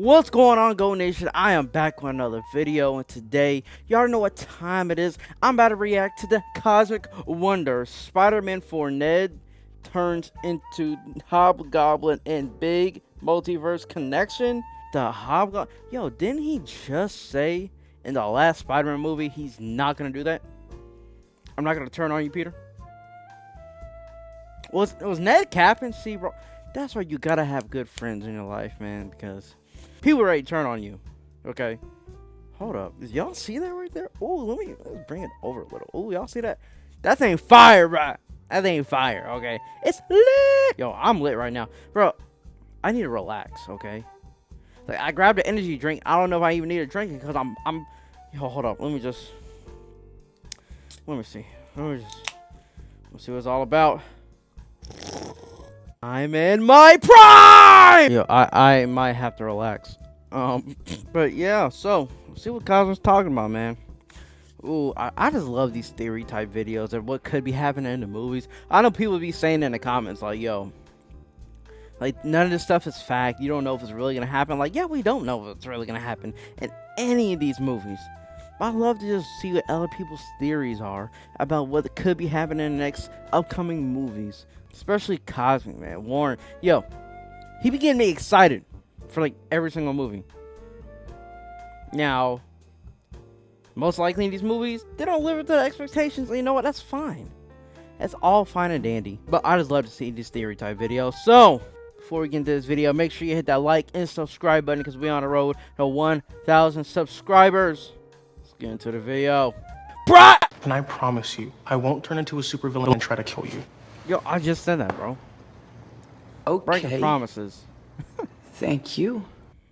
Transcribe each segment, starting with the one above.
What's going on, Go Nation? I am back with another video, and today, y'all know what time it is. I'm about to react to the Cosmic Wonder. Spider-Man 4 Ned turns into Hobgoblin in big multiverse connection. The Hobgoblin. Yo, didn't he just say in the last Spider-Man movie he's not gonna do that? I'm not gonna turn on you, Peter. Was Ned capping? See, bro, that's why you gotta have good friends in your life, man, because people ready to turn on you. Okay, hold up. Did y'all see that right there? Oh, let's bring it over a little. Oh, y'all see that? That thing fire, bro. That thing fire. Okay, it's lit. Yo, I'm lit right now, bro. I need to relax. Okay, like I grabbed an energy drink. I don't know if I even need to drink it because I'm. Yo, hold up. Let me see. Let me see what it's all about. I'm in my prime! Yo, I might have to relax. But yeah, so, let's see what Cosmic's talking about, man. Ooh, I just love these theory type videos of what could be happening in the movies. I know people be saying in the comments, like, yo, like, none of this stuff is fact. You don't know if it's really gonna happen. Like, yeah, we don't know if it's really gonna happen in any of these movies. But I love to just see what other people's theories are about what could be happening in the next upcoming movies. Especially Cosmic, man. Warren, yo, he be getting me excited for like every single movie. Now, most likely in these movies, they don't live up to the expectations. And you know what? That's fine. That's all fine and dandy. But I just love to see these theory type videos. So, before we get into this video, make sure you hit that like and subscribe button because we're on the road to 1,000 subscribers. Let's get into the video. Bruh! And I promise you, I won't turn into a supervillain and try to kill you. Yo, I just said that, bro. Okay. Breaking promises. Thank you.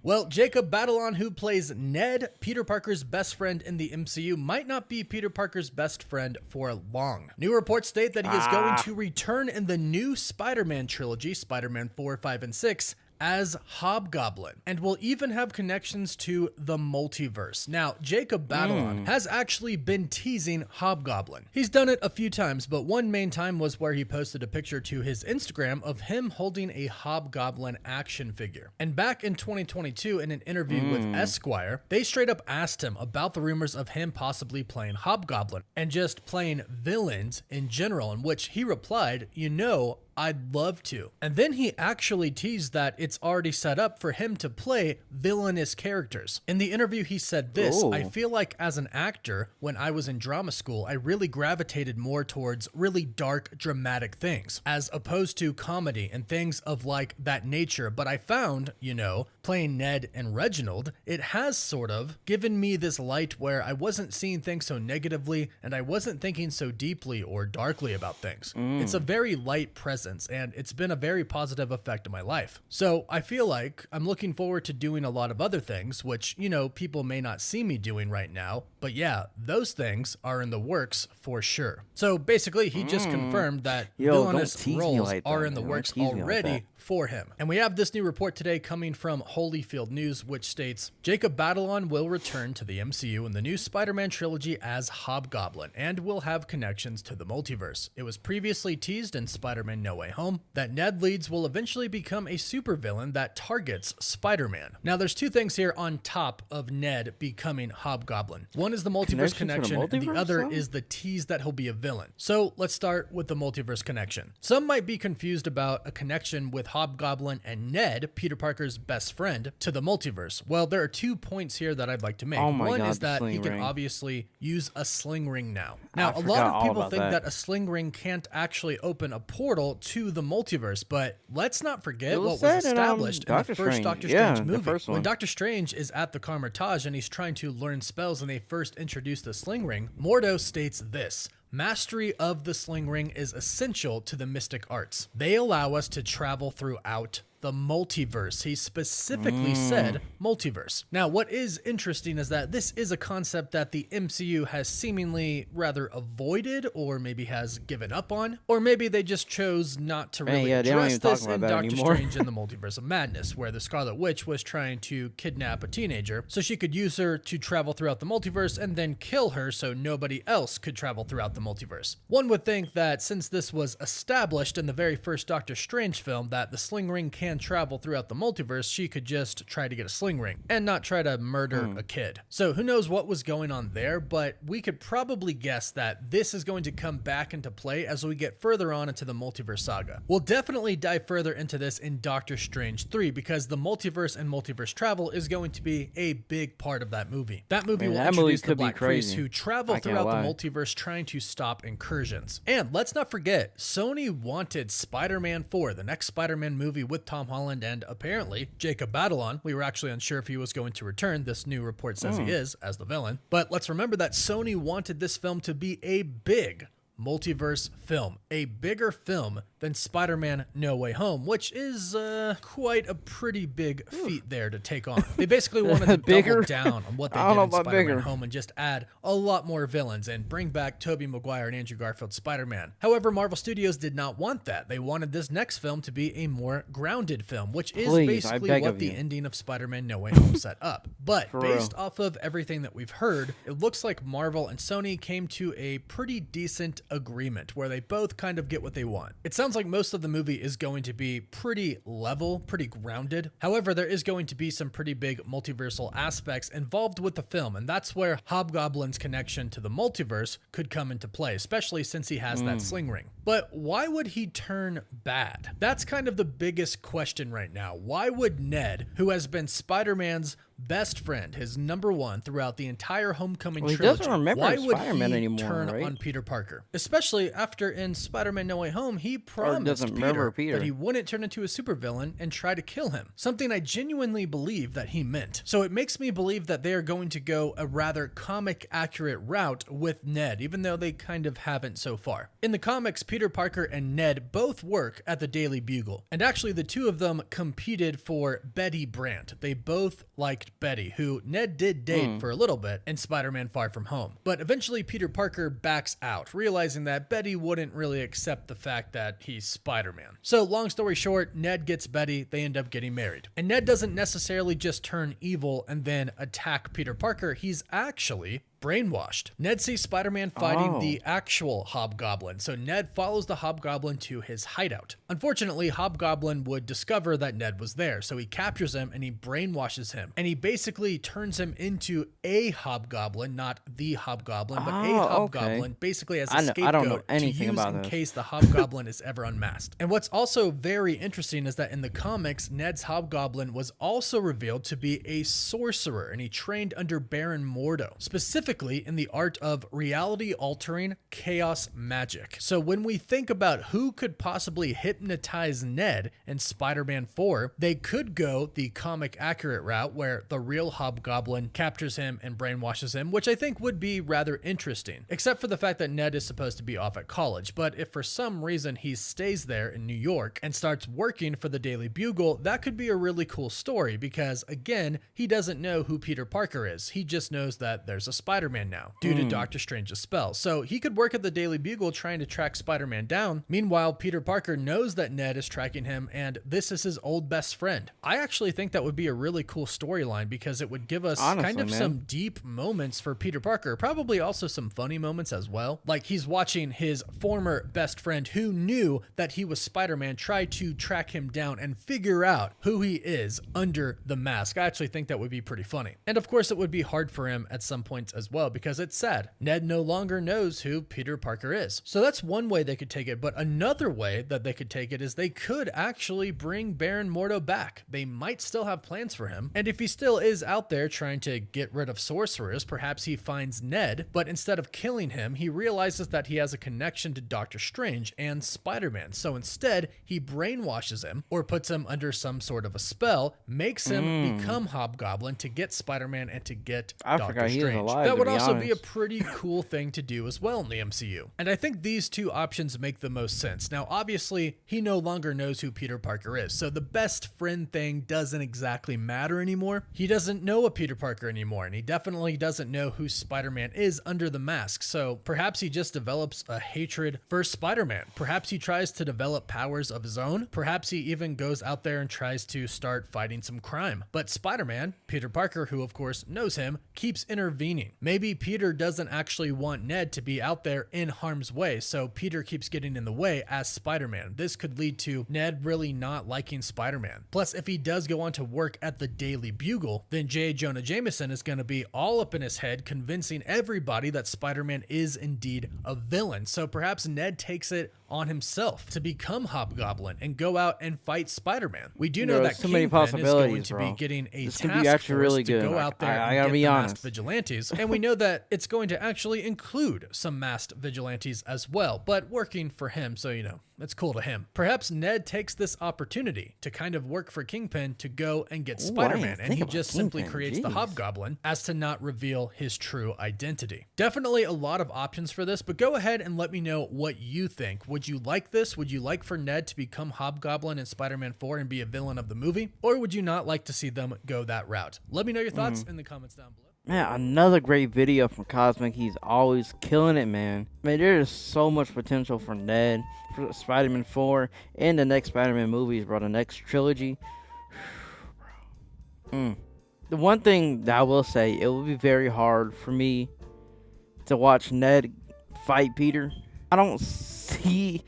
Well, Jacob Batalon, who plays Ned, Peter Parker's best friend in the MCU, might not be Peter Parker's best friend for long. New reports state that he is going to return in the new Spider-Man trilogy, Spider-Man 4, 5, and 6, as Hobgoblin, and will even have connections to the multiverse. Now, Jacob Batalon has actually been teasing Hobgoblin. He's done it a few times, but one main time was where he posted a picture to his Instagram of him holding a Hobgoblin action figure. And back in 2022, in an interview with Esquire, they straight up asked him about the rumors of him possibly playing Hobgoblin and just playing villains in general, in which he replied, "You know, I'd love to." And then he actually teased that it's already set up for him to play villainous characters. In the interview, he said this: "I feel like as an actor, when I was in drama school, I really gravitated more towards really dark, dramatic things, as opposed to comedy and things of like that nature. But I found, you know, playing Ned and Reginald, it has sort of given me this light where I wasn't seeing things so negatively and I wasn't thinking so deeply or darkly about things. It's a very light presence, and it's been a very positive effect on my life. So I feel like I'm looking forward to doing a lot of other things, which, you know, people may not see me doing right now, but yeah, those things are in the works for sure." So basically, he just confirmed that villainous roles are in the works already for him. And we have this new report today coming from Holyfield News, which states Jacob Batalon will return to the MCU in the new Spider-Man trilogy as Hobgoblin and will have connections to the multiverse. It was previously teased in Spider-Man No Way Home that Ned Leeds will eventually become a supervillain that targets Spider-Man. Now, there's two things here on top of Ned becoming Hobgoblin. One is the multiverse connection, and the other is the tease that he'll be a villain. So let's start with the multiverse connection. Some might be confused about a connection with Hobgoblin and Ned, Peter Parker's best friend, to the multiverse. Well, there are 2 points here that I'd like to make. One is that he can obviously use a sling ring now. Now, a lot of people think that a sling ring can't actually open a portal to the multiverse, but let's not forget what was established in the first Doctor Strange movie. When Doctor Strange is at the Carmitage and he's trying to learn spells and they first introduce the sling ring, Mordo states this: "Mastery of the sling ring is essential to the mystic arts. They allow us to travel throughout the multiverse." He specifically said multiverse. Now, what is interesting is that this is a concept that the MCU has seemingly rather avoided, or maybe has given up on, or maybe they just chose not to really address this in Doctor Strange in the Multiverse of Madness, where the Scarlet Witch was trying to kidnap a teenager so she could use her to travel throughout the multiverse and then kill her so nobody else could travel throughout the multiverse. One would think that since this was established in the very first Doctor Strange film, that the sling ring can can travel throughout the multiverse, she could just try to get a sling ring and not try to murder a kid. So who knows what was going on there, but we could probably guess that this is going to come back into play as we get further on into the multiverse saga. We'll definitely dive further into this in Doctor Strange 3 because the multiverse and multiverse travel is going to be a big part of that movie. That movie will introduce the Black Priests who travel throughout the multiverse trying to stop incursions. And let's not forget, Sony wanted Spider-Man 4, the next Spider-Man movie with Tom Holland, and apparently Jacob Batalon. We were actually unsure if he was going to return. This new report says he is, as the villain. But let's remember that Sony wanted this film to be a big multiverse film, a bigger film than Spider-Man No Way Home, which is quite a pretty big feat there to take on. They basically wanted to double down on what they did in Spider-Man Home and just add a lot more villains and bring back Tobey Maguire and Andrew Garfield's Spider-Man. However, Marvel Studios did not want that. They wanted this next film to be a more grounded film, which is basically what the ending of Spider-Man No Way Home set up. But based off of everything that we've heard, it looks like Marvel and Sony came to a pretty decent agreement where they both kind of get what they want. It sounds like most of the movie is going to be pretty level, pretty grounded. However, there is going to be some pretty big multiversal aspects involved with the film, and that's where Hobgoblin's connection to the multiverse could come into play, especially since he has that sling ring. But why would he turn bad? That's kind of the biggest question right now. Why would Ned, who has been Spider-Man's best friend, his number one throughout the entire Homecoming trilogy, why would he turn on Peter Parker? Especially after in Spider-Man No Way Home, he promised Peter that he wouldn't turn into a supervillain and try to kill him. Something I genuinely believe that he meant. So it makes me believe that they are going to go a rather comic accurate route with Ned, even though they kind of haven't so far. In the comics, Peter Parker and Ned both work at the Daily Bugle. And actually the two of them competed for Betty Brant. They both liked Betty, who Ned did date for a little bit in Spider-Man Far From Home. But eventually Peter Parker backs out, realizing that Betty wouldn't really accept the fact that he's Spider-Man. So long story short, Ned gets Betty, they end up getting married. And Ned doesn't necessarily just turn evil and then attack Peter Parker, he's actually brainwashed. Ned sees Spider-Man fighting the actual Hobgoblin, so Ned follows the Hobgoblin to his hideout. Unfortunately, Hobgoblin would discover that Ned was there, so he captures him and he brainwashes him. And he basically turns him into a Hobgoblin, not the Hobgoblin, but a Hobgoblin, basically as a scapegoat to use in case the Hobgoblin is ever unmasked. And what's also very interesting is that in the comics, Ned's Hobgoblin was also revealed to be a sorcerer, and he trained under Baron Mordo, specifically in the art of reality-altering chaos magic. So when we think about who could possibly hypnotize Ned in Spider-Man 4, they could go the comic accurate route where the real Hobgoblin captures him and brainwashes him, which I think would be rather interesting, except for the fact that Ned is supposed to be off at college. But if for some reason he stays there in New York and starts working for the Daily Bugle, that could be a really cool story because, again, he doesn't know who Peter Parker is. He just knows that there's a Spider-Man now due to Doctor Strange's spell. So he could work at the Daily Bugle trying to track Spider-Man down. Meanwhile, Peter Parker knows that Ned is tracking him and this is his old best friend. I actually think that would be a really cool storyline because it would give us some deep moments for Peter Parker, probably also some funny moments as well. Like he's watching his former best friend who knew that he was Spider-Man try to track him down and figure out who he is under the mask. I actually think that would be pretty funny. And of course it would be hard for him at some points as well because it's sad. Ned no longer knows who Peter Parker is. So that's one way they could take it, but another way that they could take it is they could actually bring Baron Mordo back. They might still have plans for him, and if he still is out there trying to get rid of sorcerers, perhaps he finds Ned, but instead of killing him, he realizes that he has a connection to Doctor Strange and Spider-Man. So instead, he brainwashes him or puts him under some sort of a spell, makes him become Hobgoblin to get Spider-Man and to get Doctor Strange. That would also be a pretty cool thing to do as well in the MCU. And I think these two options make the most sense. Now, obviously, he no longer knows who Peter Parker is, so the best friend thing doesn't exactly matter anymore. He doesn't know a Peter Parker anymore, and he definitely doesn't know who Spider-Man is under the mask, so perhaps he just develops a hatred for Spider-Man. Perhaps he tries to develop powers of his own. Perhaps he even goes out there and tries to start fighting some crime. But Spider-Man, Peter Parker, who of course knows him, keeps intervening, Maybe Peter doesn't actually want Ned to be out there in harm's way, so Peter keeps getting in the way as Spider-Man. This could lead to Ned really not liking Spider-Man. Plus, if he does go on to work at the Daily Bugle, then J. Jonah Jameson is going to be all up in his head convincing everybody that Spider-Man is indeed a villain. So perhaps Ned takes it on himself to become Hobgoblin and go out and fight Spider-Man. We do know that so many Kingpin is going possibilities, to bro. be getting a This task could be actually force really to good. go out there I and gotta get be the honest. masked vigilantes. And we know that it's going to actually include some masked vigilantes as well, but working for him, so you know, it's cool to him. Perhaps Ned takes this opportunity to kind of work for Kingpin to go and get Spider-Man, and he just simply creates the Hobgoblin as to not reveal his true identity. Definitely a lot of options for this, but go ahead and let me know what you think. Would you like this? Would you like for Ned to become Hobgoblin in Spider-Man 4 and be a villain of the movie? Or would you not like to see them go that route? Let me know your thoughts in the comments down below. Man, another great video from Cosmic. He's always killing it, man. Man, there's so much potential for Ned, for Spider-Man 4, and the next Spider-Man movies, bro. The next trilogy. The one thing that I will say, it will be very hard for me to watch Ned fight Peter. I don't see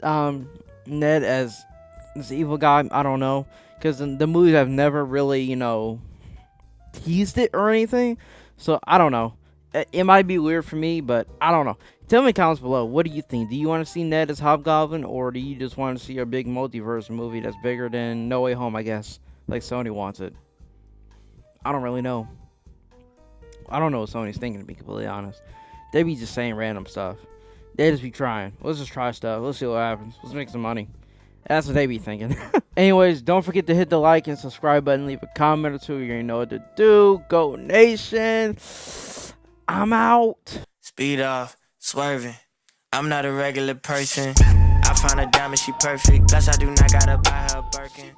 Ned as this evil guy. I don't know, because the movies have never really, you know, teased it or anything. So I don't know. It might be weird for me, but I don't know. Tell me in the comments below, what do you think? Do you want to see Ned as Hobgoblin, or do you just want to see a big multiverse movie that's bigger than No Way Home, I guess, like Sony wants it? I don't really know. I don't know what Sony's thinking, to be completely honest. They be just saying random stuff. They just be trying. Let's just try stuff. Let's see what happens. Let's make some money. That's what they be thinking. Anyways, don't forget to hit the like and subscribe button. Leave a comment or two. You already know what to do. Go Nation. I'm out. Speed off, swerving. I'm not a regular person. I found a diamond, she perfect. Plus I do not gotta buy her a Birkin.